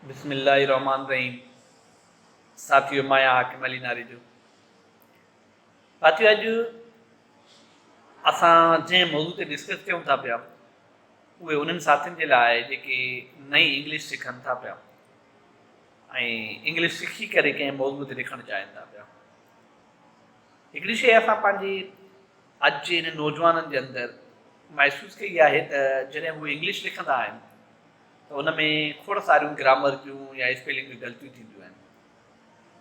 बिस्मिल्लाहिर्रहमानिर्रहीम। साथियों, मां आहियां हाकिम अली नारेजो। साथियों, अॼु असां जंहिं मौज़ू ते डिस्कस कयूं था पिया उहे उन्हनि साथियुनि जे लाइ जेके नई इंग्लिश सिखनि था पिया ऐं इंग्लिश सिखी करे कंहिं मौज़ू ते लिखणु चाहिनि था पिया। हिकिड़ी शइ असां पंहिंजी अॼु जे हिन नौजवाननि जे अंदरि महसूसु कई आहे त जॾहिं उहे इंग्लिश लिखंदा आहिनि त उन में खोड़ सारियूं ग्रामर जूं या स्पेलिंग जूं ग़लतियूं थींदियूं आहिनि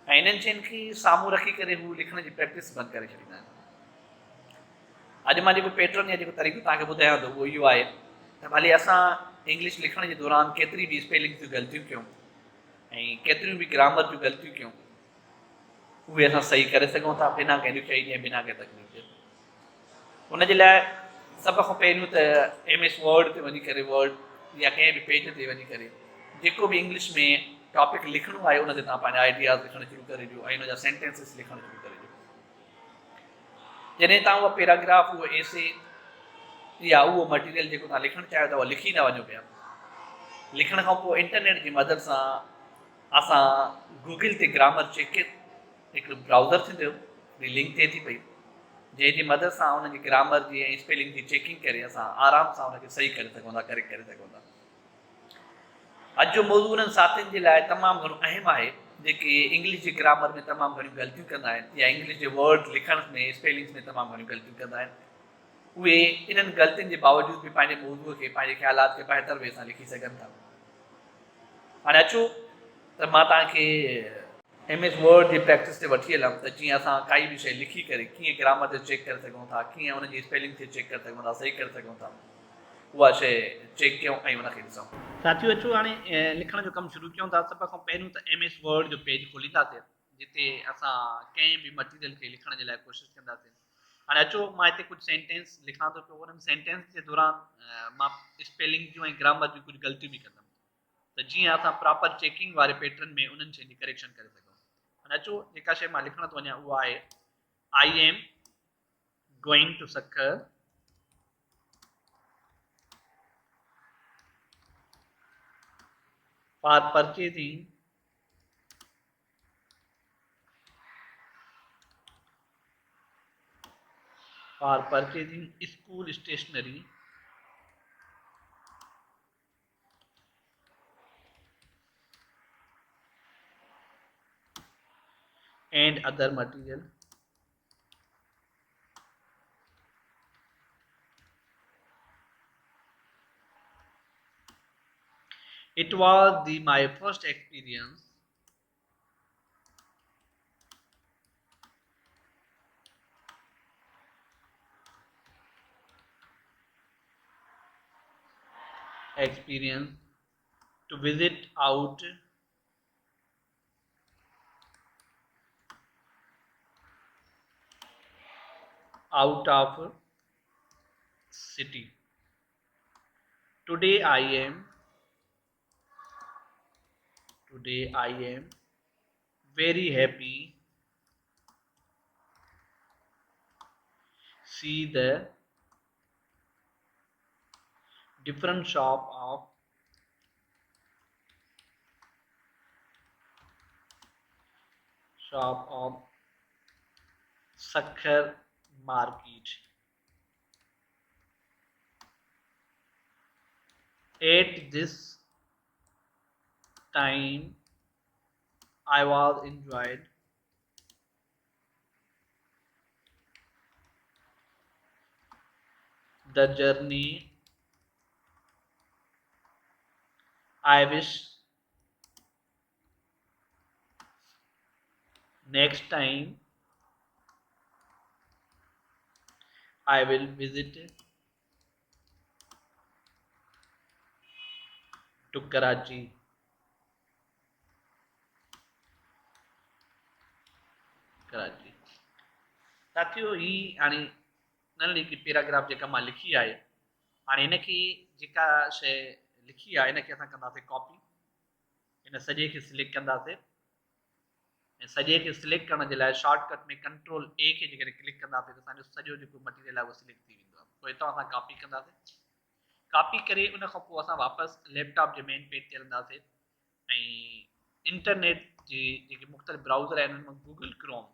ऐं इन्हनि शयुनि खे साम्हूं रखी करे हू लिखण जी प्रैक्टिस बंदि करे छॾींदा आहिनि। अॼु मां जेको पैटर्न या जेको तरीक़ो तव्हांखे ॿुधायां थो उहो इहो आहे त भले असां इंग्लिश लिखण जे दौरान केतिरी बि स्पेलिंग जूं ग़लतियूं कयूं ऐं केतिरियूं बि ग्रामर जूं ग़लतियूं कयूं उहे असां सही करे सघूं था बिना कंहिं ॾुखियाई ऐं बिना कंहिं तकलीफ़ जे। उनजे लाइ सभ खां पहिरियों त MS वर्ड ते वञी करे वर्ड या कंहिं बि पेज ते वञी करे जेको बि इंग्लिश में टॉपिक लिखणो आहे उन ते तव्हां पंहिंजा आइडियाज़ लिखणु शुरू करे ॾियो ऐं उनजा सेंटेंसिस लिखणु शुरू करे ॾियो। जॾहिं तव्हां उहा पैराग्राफ उहो एसे या उहो मटीरियल जेको तव्हां लिखणु चाहियो था उहा लिखी न वञो पिया, लिखण खां पोइ इंटरनेट जी मदद सां असां गूगल ते ग्रामर चेक हिकिड़ो ब्राउज़र थींदो लिंक थिए थी पई जंहिंजी मदद सां उनजी ग्रामर जी ऐं स्पेलिंग जी चेकिंग करे असां आराम सां उनखे सही करे सघूं था, करेक्ट करे सघूं था। अॼु जो मौज़ू उन्हनि साथियुनि जे लाइ तमामु घणो अहम आहे जेके इंग्लिश जी ग्रामर में तमामु घणियूं ग़लतियूं कंदा आहिनि या इंग्लिश जे वर्ड लिखण में स्पेलिंग्स में तमामु घणियूं ग़लतियूं कंदा आहिनि। उहे इन्हनि ग़लतियुनि जे बावजूद बि पंहिंजे मौज़ूअ खे पंहिंजे ख़्यालात खे बहितर वे सां लिखी सघनि था। हाणे अचो त मां तव्हांखे MS वर्ड जी प्रैक्टिस ते वठी हलमि त जीअं असां काई बि शइ लिखी करे कीअं ग्रामर ते चेक करे सघूं था, कीअं उनजी स्पेलिंग ते चेक करे सघूं था, सही करे सघूं था, उहा शइ चेक कयूं ऐं उनखे ॾिसूं। साथियों, अचो हाणे लिखण जो कमु शुरू कयूं था। सभ खां पहिरियों त MS वर्ड जो पेज खोलींदासीं जिते असां कंहिं बि मटीरियल खे लिखण जे लाइ कोशिशि कंदासीं। हाणे अचो मां हिते कुझु सेंटेंस लिखां थो पियो, उन्हनि सेंटेंस जे दौरान मां स्पेलिंग जूं ऐं ग्रामर जूं कुझु ग़लतियूं बि कंदुमि त जीअं असां प्रॉपर चेकिंग वारे पैटर्न में उन्हनि शयुनि जी करेक्शन करे सघूं। हाणे अचो जेका शइ मां लिखण थो वञा उहा आहे I am going to Sakkar for purchasing school stationery and other material it was my first experience to visit out of city. Today I am very happy see the different shop of Sakkar market. At this time I was enjoyed the journey. I wish next time I will visit to Karachi. साथियों, ही हाणे नंढी हिकु paragraph जेका मां लिखी आहे, हाणे हिनखे जेका शइ लिखी आहे हिनखे असां कंदासीं कॉपी, हिन सॼे खे सिलेक्ट कंदासीं ऐं सॼे खे सिलेक्ट करण जे लाइ शॉर्टकट में Ctrl A खे जेकॾहिं क्लिक कंदासीं त असांजो सॼो जेको मटीरियल आहे उहो सिलेक्ट थी वेंदो आहे। पोइ हितां असां कॉपी कंदासीं, कॉपी करे उन खां पोइ असां वापसि लैपटॉप जे मेन पेज ते हलंदासीं ऐं इंटरनेट जी जेके मुख़्तलिफ़ ब्राउज़र आहिनि उन मां गूगल क्रोम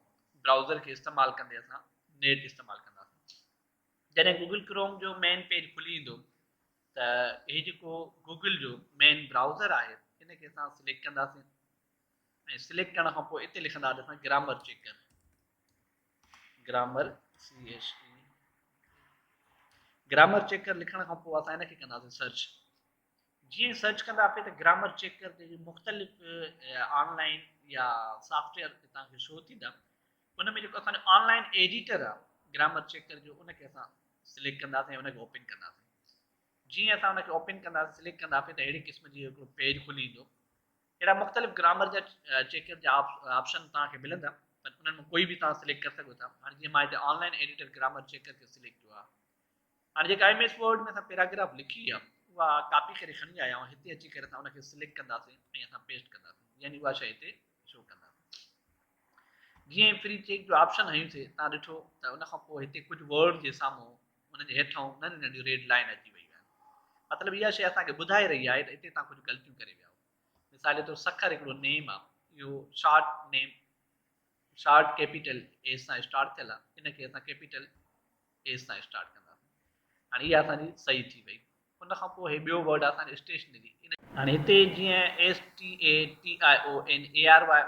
ब्राउज़र खे इस्तेमालु कंदे असां नेट इस्तेमालु कंदासीं। जॾहिं गूगल क्रोम जो मेन पेज खुली ईंदो त हे जेको गूगल जो मेन ब्राउज़र आहे इन खे असां सिलेक्ट कंदासीं ऐं सिलेक्ट करण खां पोइ हिते लिखंदासीं असां grammar checker grammar CHE grammar checker लिखण खां पोइ असां इनखे कंदासीं सर्च। जीअं सर्च कंदासीं त ग्रामर चेकर जे मुख़्तलिफ़ ऑनलाइन या सॉफ्टवेयर तव्हांखे शो थींदा उन में जेको असांजो ऑनलाइन एडिटर आहे ग्रामर चेकर जो उनखे असां सिलेक्ट कंदासीं उनखे ओपन कंदासीं। जीअं असां उनखे ओपन कंदासीं सिलेक्ट कंदासीं त अहिड़े क़िस्म जी हिकिड़ो पेज खुली ईंदो। अहिड़ा मुख़्तलिफ़ ग्रामर जा चेकर जा ऑप्शन तव्हांखे मिलंदा पर उन्हनि में कोई बि तव्हां सिलेक्ट करे सघो था। हाणे जीअं मां हिते ऑनलाइन एडिटर ग्रामर चेकर खे सिलेक्ट कयो आहे। हाणे जेका MS वर्ड में असां पैराग्राफ लिखी आहे उहा कॉपी करे खणी आया आहियूं हिते अची करे असां उनखे सिलेक्ट कंदासीं ऐं असां पेस्ट कंदासीं यानी उहा शइ हिते शो कंदासीं। जीअं फ्री चेक जो ऑप्शन हयूंसीं तव्हां ॾिठो त उन खां पोइ हिते कुझु वर्ड जे साम्हूं उन जे हेठां नंढियूं नंढियूं रेड लाइन अची वई आहे। मतिलबु इहा शइ असांखे ॿुधाए रही आहे त हिते तव्हां कुझु ग़लतियूं करे विया आहियो। मिसाल जे तौरु सखर हिकिड़ो नेम आहे इहो short name short capital A सां स्टार्ट थियल आहे इनखे असां कैपिटल A सां स्टार्ट कंदासीं। हाणे इहा असांजी सही थी वई। उन खां पोइ हे ॿियो वर्ड आहे असांजो स्टेशनरी। हाणे हिते जीअं STATIONARY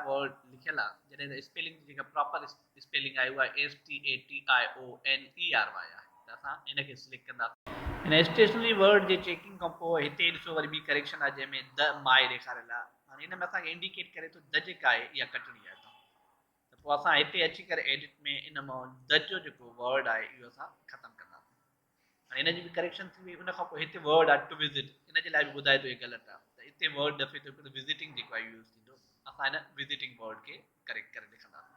वर्ड लिखियल आहे जॾहिं त स्पेलिंग जी जेका प्रॉपर स्पेलिंग आहे उहा STATIONERY आहे त असां इनखे सिलेक्ट कंदासीं। हिन स्टेशनरी वर्ड जे चेकिंग खां पोइ हिते ॾिसो वरी ॿी करेक्शन आहे जंहिंमें द माए ॾेखारियल आहे। हाणे हिन में असांखे इंडिकेट करे थो द जेका आहे इहा कटणी आहे त पोइ असां हिते अची करे एडिट में इन मां द जो जेको वर्ड आहे इहो असां ख़तमु कंदासीं। हाणे हिन जी बि करेक्शन थी वई। उन खां पोइ हिते वर्ड आहे टू विज़िट इन जे लाइ बि ॿुधाए थो इहे ग़लति आहे त हिते वर्ड दफ़े ते विज़िटिंग जेको आहे यूज़ थींदो असां हिन विज़िटिंग वर्ड खे करेक्ट करे लिखंदासीं।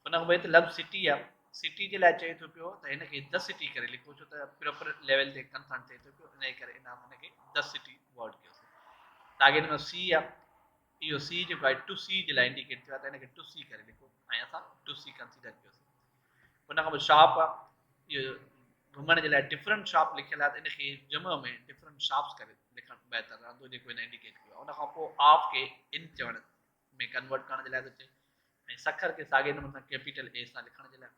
उन खां पोइ हिते लव सिटी आहे सिटी जे लाइ चए थो पियो त हिनखे द सिटी करे लिखो छो त प्रॉपर लेवल ते कंसर्न थिए थो पियो इन करे हिनखे द सिटी वर्ड कयोसीं। तव्हांखे हिन में सी आहे इहो सी जेको आहे टू सी जे लाइ इंडिकेट थियो आहे त हिनखे टू सी करे लिखो ऐं असां टू सी कंसीडर कयोसीं। उन खां पोइ शॉप आहे इहो घुमण जे लाइ डिफरेंट शॉप लिखियल आहे त इनखे जमो में डिफरेंट शॉप्स करे लिखणु बहितर रहंदो जेको हिन इंडिकेट कयो आहे। उन खां पोइ ऑफ खे इन चवण में कन्वर्ट करण जे लाइ थो चए ऐं सखर खे साॻे नमूने सां कैपिटल A सां लिखण जे लाइ।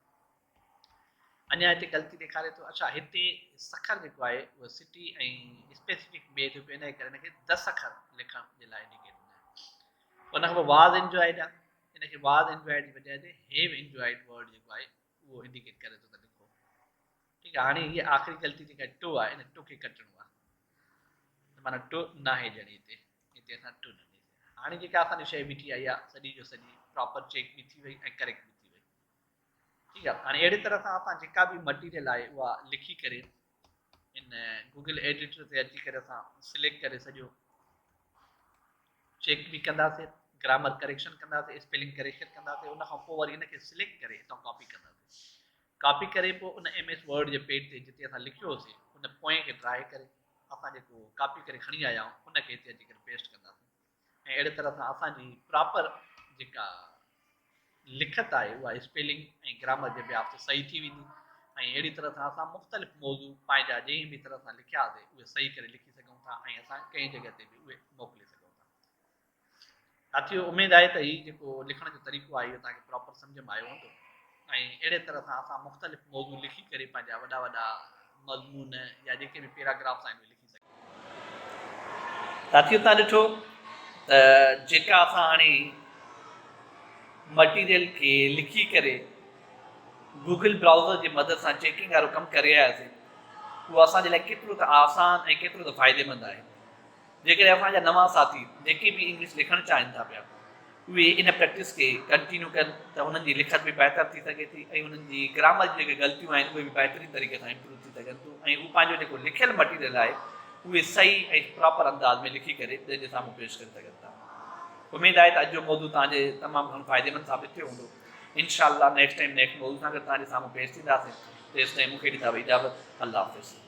अञा हिते ग़लती ॾेखारे थो। अच्छा हिते सखर जेको आहे उहो सिटी ऐं स्पेसिफिक ॿिए थो पियो इन करे हिनखे द सखर लिखण जे लाइ इंडिकेट आहे। उन खां पोइ वाज़ इंजॉयड आहे इनखे वाज़ इंजॉयड जी बजाए ते हेव इंजॉयड वर्ड जेको आहे उहो इंडिकेट करे थो त लिखो। ठीकु आहे। हाणे हीअ आख़िरी ग़लती जेका टू आहे इन टू खे कटणो आहे माना टू न आहे ॼणी हिते हिते असां टू न ॾींदासीं। हाणे जेका असांजी शइ बीठी आहे इहा सॼी जो सॼी प्रॉपर चेक बि थी वई ऐं करेक्ट बि थी वई। ठीकु आहे। हाणे अहिड़ी तरह सां असां जेका बि मटीरियल आहे उहा लिखी करे इन गूगल एडिटर ते अची करे असां सिलेक्ट करे सॼो चेक बि कंदासीं ग्रामर करेक्शन कंदासीं स्पेलिंग करेक्शन कंदासीं। उन खां पोइ वरी इनखे सिलेक्ट करे हितां कॉपी कंदासीं। कॉपी करे पोइ उन MS वर्ड जे पेज ते जिते असां लिखियो होसीं उन पोएं खे ड्राए करे असां जेको कॉपी करे खणी आया आहियूं उनखे हिते अची करे पेस्ट कंदासीं। ऐं अहिड़े तरह सां असांजी प्रॉपर जेका लिखत आहे उहा स्पेलिंग ऐं ग्रामर जे बिहाफ ते सही थी वेंदी ऐं अहिड़ी तरह सां असां मुख़्तलिफ़ मौज़ू पंहिंजा जंहिं बि तरह सां लिखियासीं उहे सही करे लिखी सघूं था ऐं असां कंहिं जॻह ते बि उहे मोकिले सघूं था। साथियो उमेदु आहे त हीउ जेको लिखण जो तरीक़ो आहे इहो तव्हांखे प्रॉपर सम्झ में आयो हूंदो ऐं अहिड़े तरह सां असां मुख़्तलिफ़ मौज़ू लिखी करे पंहिंजा वॾा वॾा मज़मून या जेके बि पैराग्राफ्स आहिनि उहे लिखी सघूं। साथियो तव्हां ॾिठो त जेका असां हाणे मटीरियल खे लिखी करे गूगल ब्राउज़र जी मदद सां चेकिंग वारो कमु करे आयासीं उहो असांजे लाइ केतिरो त आसान ऐं केतिरो त फ़ाइदेमंद आहे। जेकॾहिं असांजा नवां साथी जेके बि इंग्लिश लिखणु चाहिनि था पिया उहे इन प्रैक्टिस खे कंटिन्यू कनि त उन्हनि जी लिखत बि बहितर थी सघे थी ऐं उन्हनि जी ग्रामर जी जेके ग़लतियूं आहिनि उहे बि बहितरीन तरीक़े सां इम्प्रूव थी सघनि थियूं ऐं हू पंहिंजो जेको लिखियलु मटीरियल आहे उहे सही ऐं प्रॉपर अंदाज़ में लिखी करे ॿिए जे साम्हूं पेश करे सघनि था। उमेदु आहे त अॼु जो मौज़ू तव्हांजे तमामु घणो फ़ाइदेमंद साबित थियो हूंदो। इंशाअल्लाह नेक्स्ट टाइम नेक्स्ट मौज़ू सां गॾु तव्हांजे साम्हूं पेश थींदासीं। तेसिताईं मूंखे ॾींदा इजाज़त। अल्लाह हाफ़िज़।